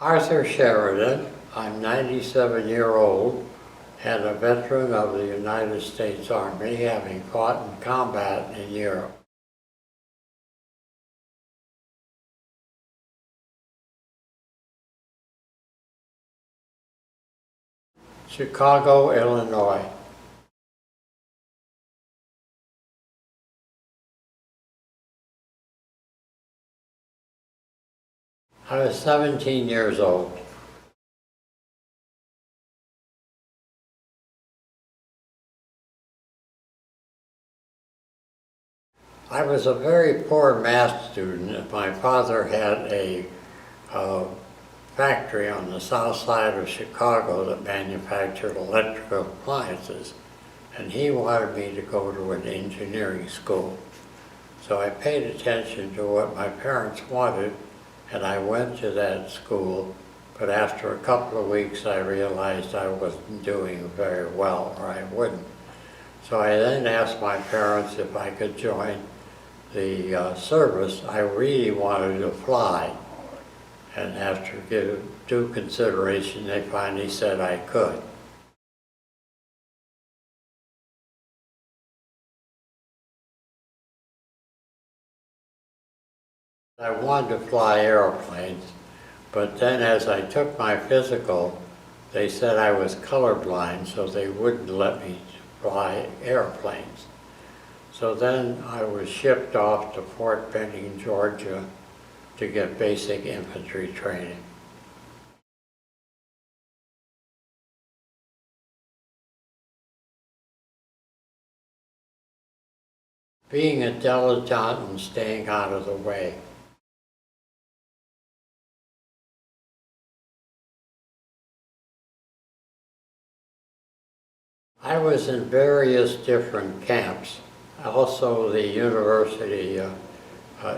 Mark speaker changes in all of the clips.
Speaker 1: Arthur Sheridan. I'm 97-year-old and a veteran of the United States Army, having fought in combat in Europe. Chicago, Illinois. I was 17 years old. I was a very poor math student. My father had a factory on the south side of Chicago that manufactured electrical appliances, and he wanted me to go to an engineering school. So I paid attention to what my parents wanted, and I went to that school, but after a couple of weeks I realized I wasn't doing very well, or I wouldn't. So I then asked my parents if I could join the service. I really wanted to fly, and after due consideration they finally said I could. I wanted to fly airplanes, but then as I took my physical, they said I was colorblind, so they wouldn't let me fly airplanes. So then I was shipped off to Fort Benning, Georgia, to get basic infantry training. Being a dilettante and staying out of the way. I was in various different camps, also the University of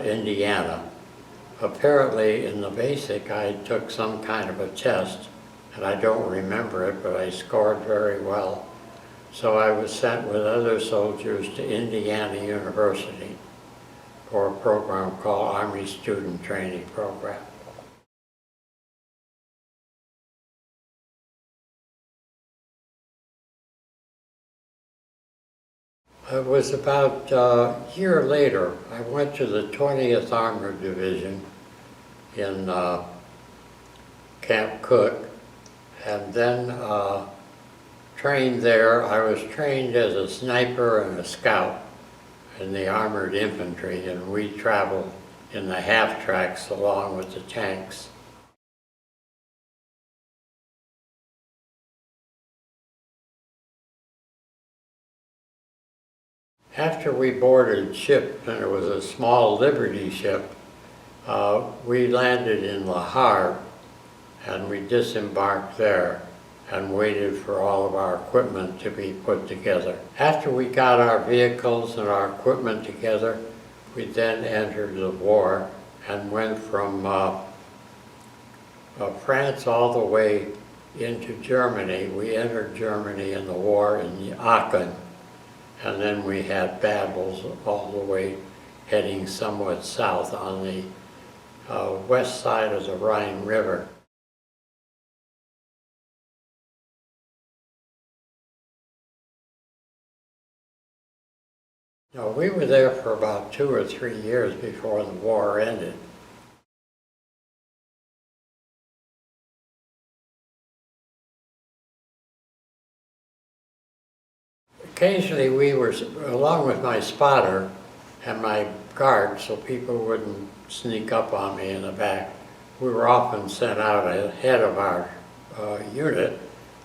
Speaker 1: Indiana. Apparently in the basic I took some kind of a test, and I don't remember it, but I scored very well. So I was sent with other soldiers to Indiana University for a program called Army Student Training Program. It was about a year later, I went to the 20th Armored Division in Camp Cook, and then trained there. I was trained as a sniper and a scout in the armored infantry, and we traveled in the half-tracks along with the tanks. After we boarded ship, and it was a small Liberty ship, we landed in Le Havre, and we disembarked there and waited for all of our equipment to be put together. After we got our vehicles and our equipment together, we then entered the war and went from France all the way into Germany. We entered Germany in the war in Aachen. And then we had battles all the way heading somewhat south on the west side of the Rhine River. No, we were there for about 2 or 3 years before the war ended. Occasionally we were, along with my spotter and my guard, so people wouldn't sneak up on me in the back, we were often sent out ahead of our unit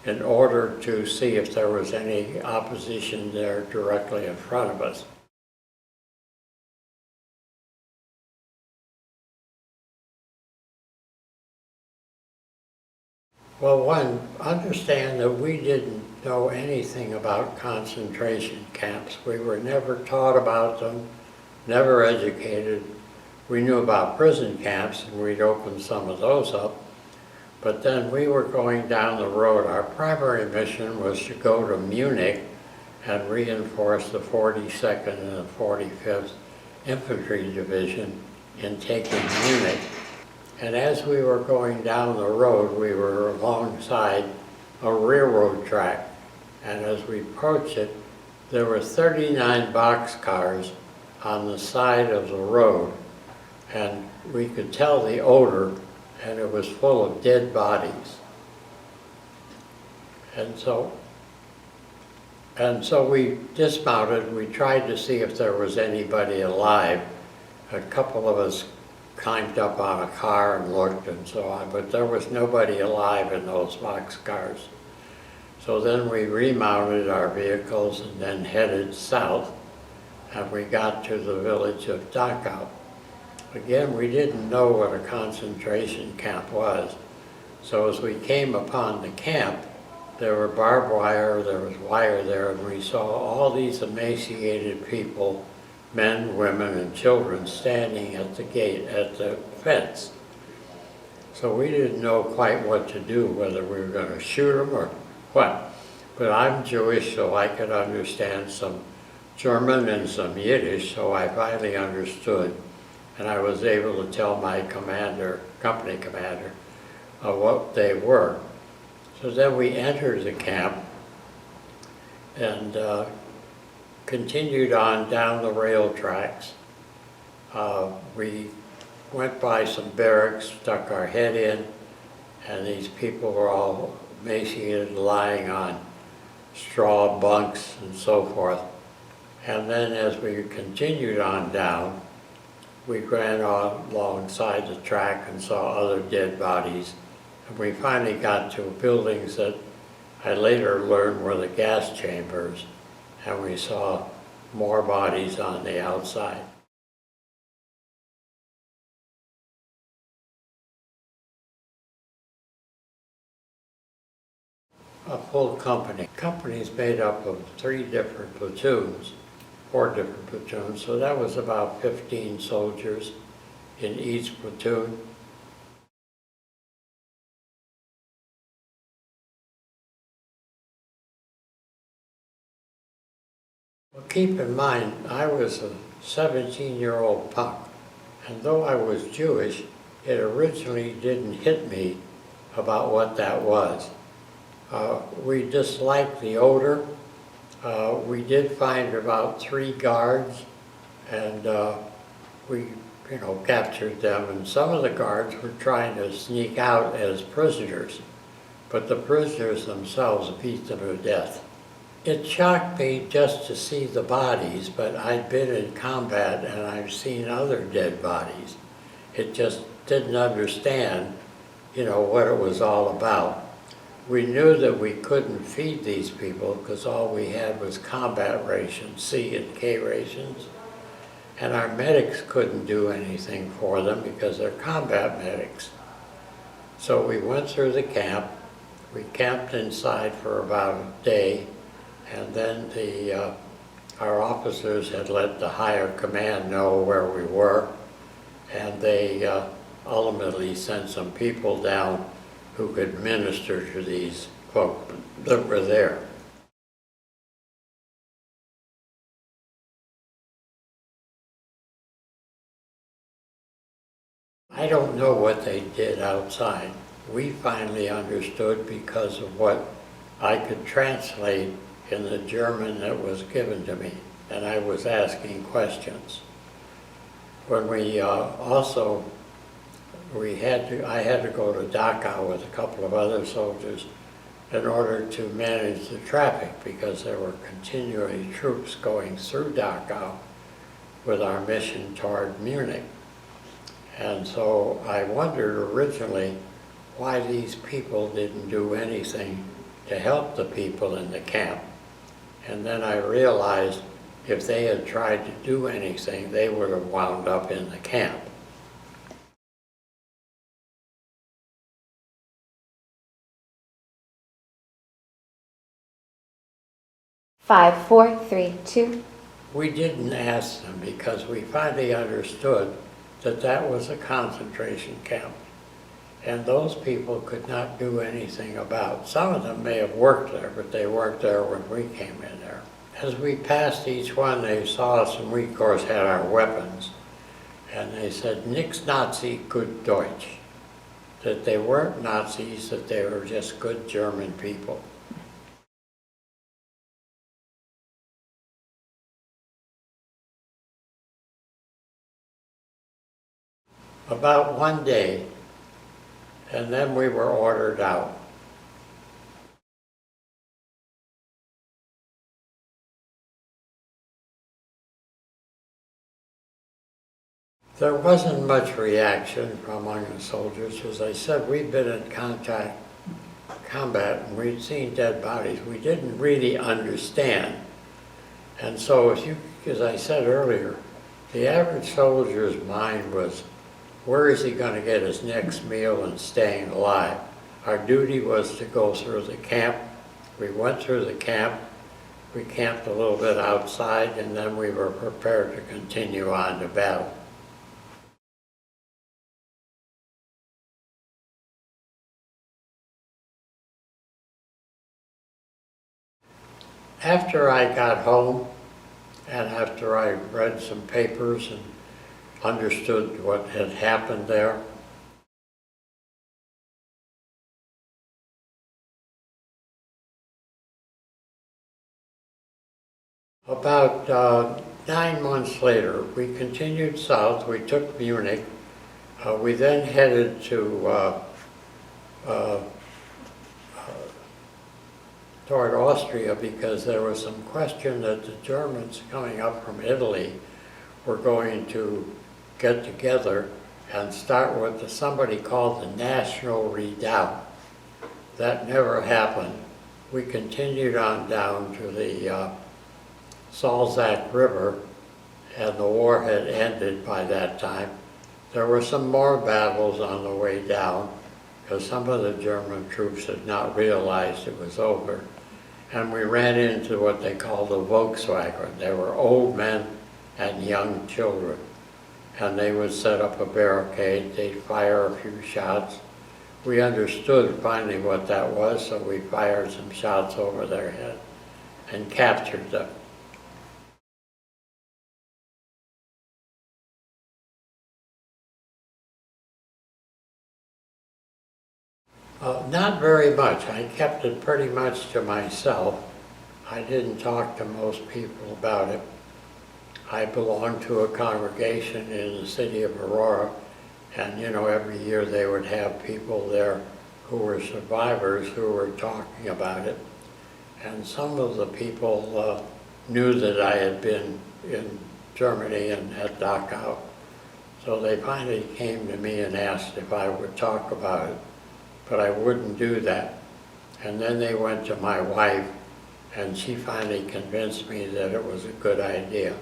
Speaker 1: in order to see if there was any opposition there directly in front of us. Well, one, understand that we didn't know anything about concentration camps. We were never taught about them, never educated. We knew about prison camps, and we'd opened some of those up. But then we were going down the road. Our primary mission was to go to Munich and reinforce the 42nd and the 45th Infantry Division in taking Munich. And as we were going down the road, we were alongside a railroad track. And as we approached it, there were 39 boxcars on the side of the road. And we could tell the odor, and it was full of dead bodies. And so we dismounted. We tried to see if there was anybody alive. A couple of us climbed up on a car and looked and so on, but there was nobody alive in those boxcars. So then we remounted our vehicles and then headed south, and we got to the village of Dachau. Again, we didn't know what a concentration camp was. So as we came upon the camp, there were barbed wire, there was wire there, and we saw all these emaciated people, men, women, and children standing at the gate, at the fence. So we didn't know quite what to do, whether we were going to shoot them or what. But I'm Jewish, so I could understand some German and some Yiddish, so I finally understood. And I was able to tell my commander, company commander, what they were. So then we entered the camp and continued on down the rail tracks. We went by some barracks, stuck our head in, and these people were all emaciated, lying on straw bunks and so forth. And then as we continued on down, we ran alongside the track and saw other dead bodies. And we finally got to buildings that I later learned were the gas chambers, and we saw more bodies on the outside. A full company. The company is made up of 3 different platoons, 4 different platoons, so that was about 15 soldiers in each platoon. Well, keep in mind, I was a 17-year-old punk, and though I was Jewish, it originally didn't hit me about what that was. We disliked the odor. We did find about 3 guards, and we, captured them. And some of the guards were trying to sneak out as prisoners, but the prisoners themselves beat them to death. It shocked me just to see the bodies, but I'd been in combat and I've seen other dead bodies. It just didn't understand, what it was all about. We knew that we couldn't feed these people because all we had was combat rations, C and K rations, and our medics couldn't do anything for them because they're combat medics. So we went through the camp. We camped inside for about a day, and then our officers had let the higher command know where we were, and they ultimately sent some people down who could minister to these folk that were there. I don't know what they did outside. We finally understood because of what I could translate in the German that was given to me, and I was asking questions. When we I had to go to Dachau with a couple of other soldiers in order to manage the traffic because there were continually troops going through Dachau with our mission toward Munich. And so I wondered originally why these people didn't do anything to help the people in the camp. And then I realized if they had tried to do anything, they would have wound up in the camp.
Speaker 2: 5, 4, 3, 2.
Speaker 1: We didn't ask them because we finally understood that that was a concentration camp. And those people could not do anything about. Some of them may have worked there, but they weren't there when we came in there. As we passed each one, they saw us, and we, of course, had our weapons. And they said, "Nix Nazi, gut Deutsch." that they weren't Nazis, that they were just good German people. About one day, and then we were ordered out. There wasn't much reaction among the soldiers. As I said, we'd been in combat and we'd seen dead bodies. We didn't really understand. And so, as I said earlier, the average soldier's mind was, where is he going to get his next meal and staying alive? Our duty was to go through the camp. We went through the camp. We camped a little bit outside, and then we were prepared to continue on to battle. After I got home, and after I read some papers and understood what had happened there, about 9 months later, we continued south. We took Munich. We then headed to toward Austria, because there was some question that the Germans coming up from Italy were going to get together and start what somebody called the National Redoubt. That never happened. We continued on down to the Salzach River, and the war had ended by that time. There were some more battles on the way down, because some of the German troops had not realized it was over. And we ran into what they called the Volkswagen. They were old men and young children. And they would set up a barricade, they'd fire a few shots. We understood finally what that was, so we fired some shots over their head and captured them. Not very much. I kept it pretty much to myself. I didn't talk to most people about it. I belonged to a congregation in the city of Aurora, and every year they would have people there who were survivors who were talking about it. And some of the people knew that I had been in Germany and at Dachau. So they finally came to me and asked if I would talk about it. But I wouldn't do that. And then they went to my wife, and she finally convinced me that it was a good idea.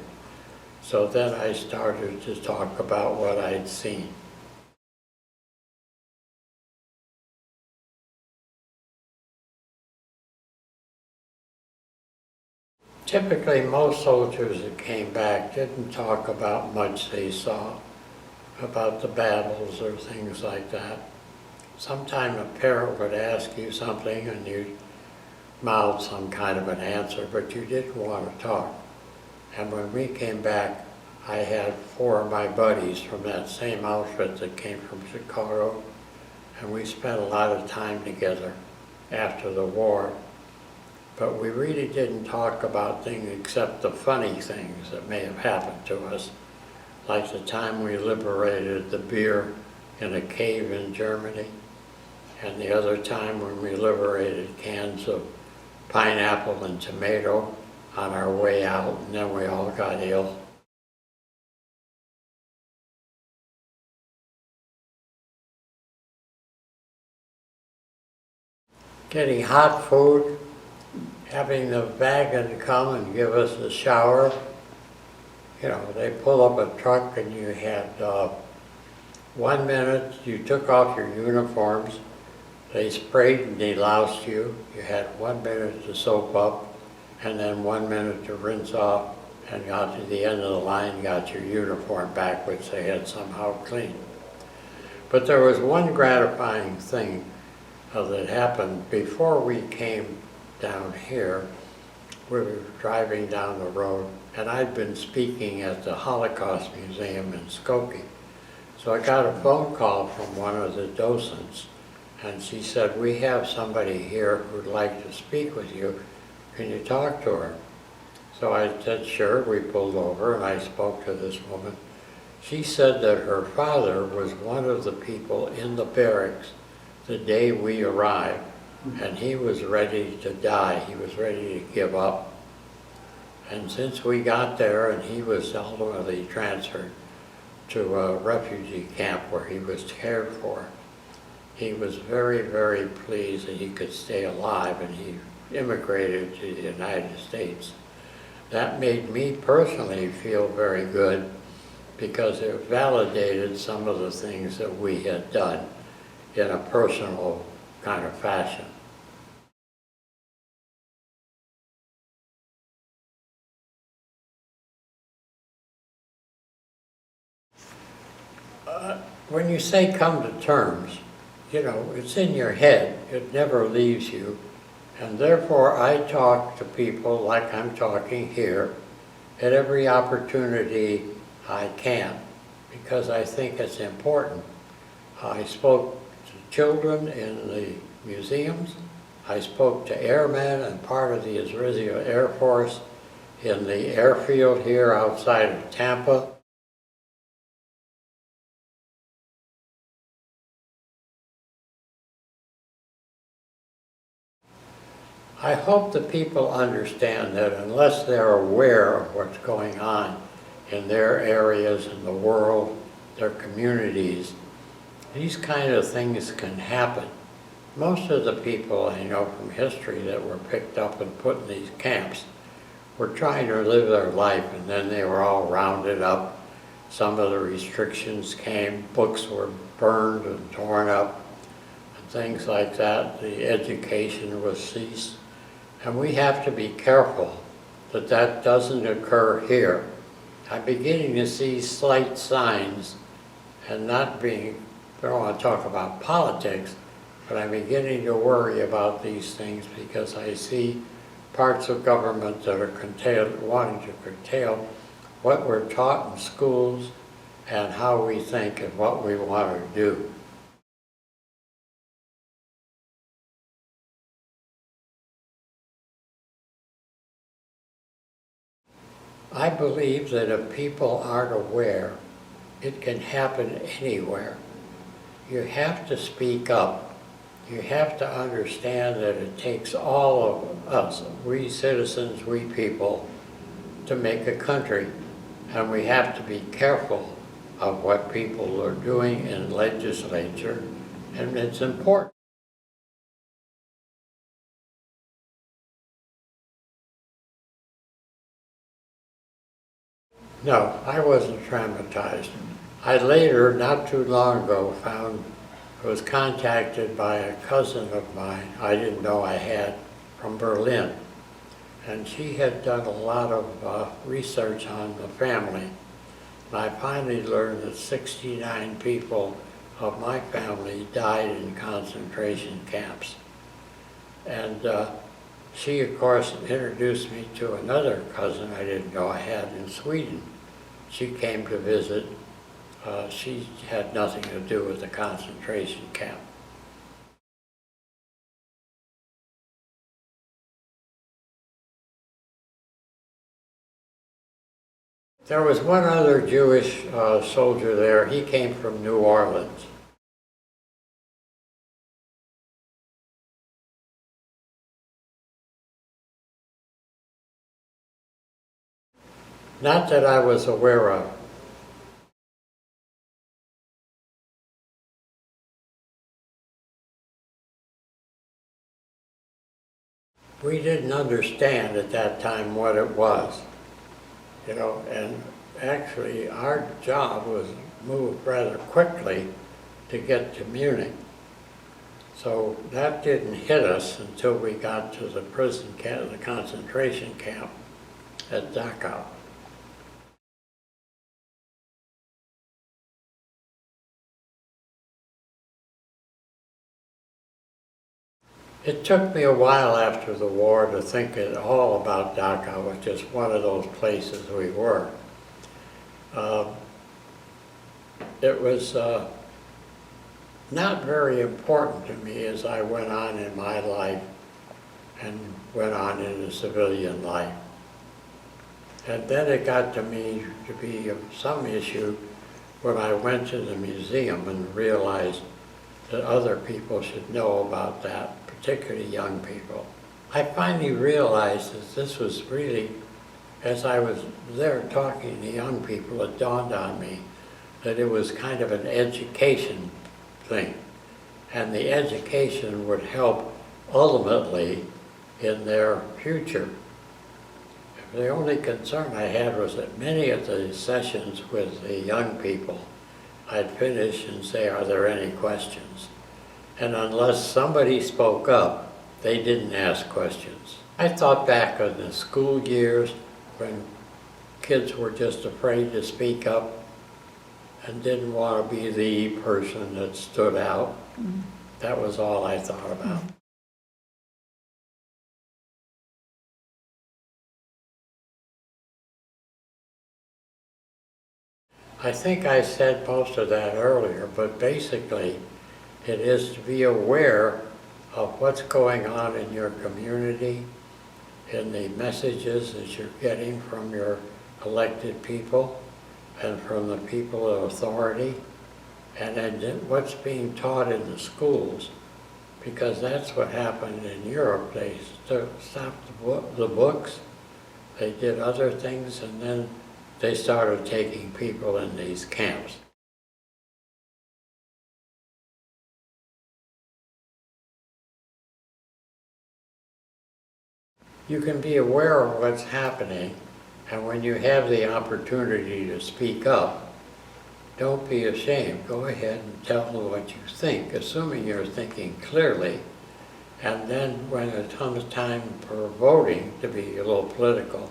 Speaker 1: So then I started to talk about what I'd seen. Typically, most soldiers that came back didn't talk about much they saw, about the battles or things like that. Sometime a parent would ask you something and you'd mouth some kind of an answer, but you didn't want to talk. And when we came back, I had 4 of my buddies from that same outfit that came from Chicago, and we spent a lot of time together after the war. But we really didn't talk about things except the funny things that may have happened to us, like the time we liberated the beer in a cave in Germany, and the other time when we liberated cans of pineapple and tomato on our way out, and then we all got ill. Getting hot food, having the wagon come and give us a shower. They pull up a truck and you had 1 minute, you took off your uniforms, they sprayed and deloused you. You had 1 minute to soap up, and then 1 minute to rinse off, and got to the end of the line, got your uniform back, which they had somehow cleaned. But there was one gratifying thing that happened before we came down here. We were driving down the road, and I'd been speaking at the Holocaust Museum in Skokie. So I got a phone call from one of the docents, and she said, we have somebody here who'd like to speak with you. Can you talk to her? So I said, sure. We pulled over and I spoke to this woman. She said that her father was one of the people in the barracks the day we arrived, and he was ready to die. He was ready to give up. And since we got there and he was ultimately transferred to a refugee camp where he was cared for, he was very, very pleased that he could stay alive, and he immigrated to the United States. That made me personally feel very good because it validated some of the things that we had done in a personal kind of fashion. When you say come to terms, you know, it's in your head. It never leaves you. And therefore, I talk to people like I'm talking here at every opportunity I can, because I think it's important. I spoke to children in the museums. I spoke to airmen and part of the Israeli Air Force in the airfield here outside of Tampa. I hope that people understand that unless they're aware of what's going on in their areas, in the world, their communities, these kind of things can happen. Most of the people I know from history that were picked up and put in these camps were trying to live their life, and then they were all rounded up. Some of the restrictions came, books were burned and torn up, and things like that. The education was ceased. And we have to be careful that that doesn't occur here. I'm beginning to see slight signs, and not being, I don't want to talk about politics, but I'm beginning to worry about these things because I see parts of government that are wanting to curtail what we're taught in schools and how we think and what we want to do. I believe that if people aren't aware, it can happen anywhere. You have to speak up. You have to understand that it takes all of us, we citizens, we people, to make a country. And we have to be careful of what people are doing in legislature, and it's important. No, I wasn't traumatized. I later, not too long ago, was contacted by a cousin of mine I didn't know I had from Berlin. And she had done a lot of research on the family. And I finally learned that 69 people of my family died in concentration camps. And she, of course, introduced me to another cousin I didn't know I had in Sweden. She came to visit. She had nothing to do with the concentration camp. There was one other Jewish soldier there. He came from New Orleans. Not that I was aware of. We didn't understand at that time what it was, you know, and actually our job was moved rather quickly to get to Munich. So that didn't hit us until we got to the prison camp, the concentration camp at Dachau. It took me a while after the war to think at all about Dachau. It was just one of those places we were. it was not very important to me as I went on in my life and went on into civilian life. And then it got to me to be of some issue when I went to the museum and realized that other people should know about that, particularly young people. I finally realized that this was really, as I was there talking to young people, it dawned on me that it was kind of an education thing. And the education would help ultimately in their future. The only concern I had was that many of the sessions with the young people, I'd finish and say, are there any questions? And unless somebody spoke up, they didn't ask questions. I thought back on the school years when kids were just afraid to speak up and didn't want to be the person that stood out. Mm-hmm. That was all I thought about. Mm-hmm. I think I said most of that earlier, but basically it is to be aware of what's going on in your community, in the messages that you're getting from your elected people and from the people of authority, and then what's being taught in the schools, because that's what happened in Europe. They stopped the books, they did other things, and then they started taking people in these camps. You can be aware of what's happening, and when you have the opportunity to speak up, don't be ashamed. Go ahead and tell them what you think, assuming you're thinking clearly. And then when it comes time for voting, to be a little political,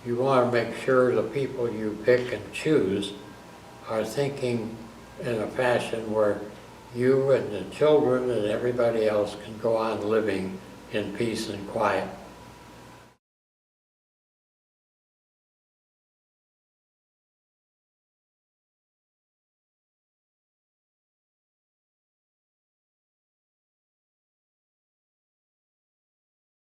Speaker 1: you want to make sure the people you pick and choose are thinking in a fashion where you and the children and everybody else can go on living in peace and quiet.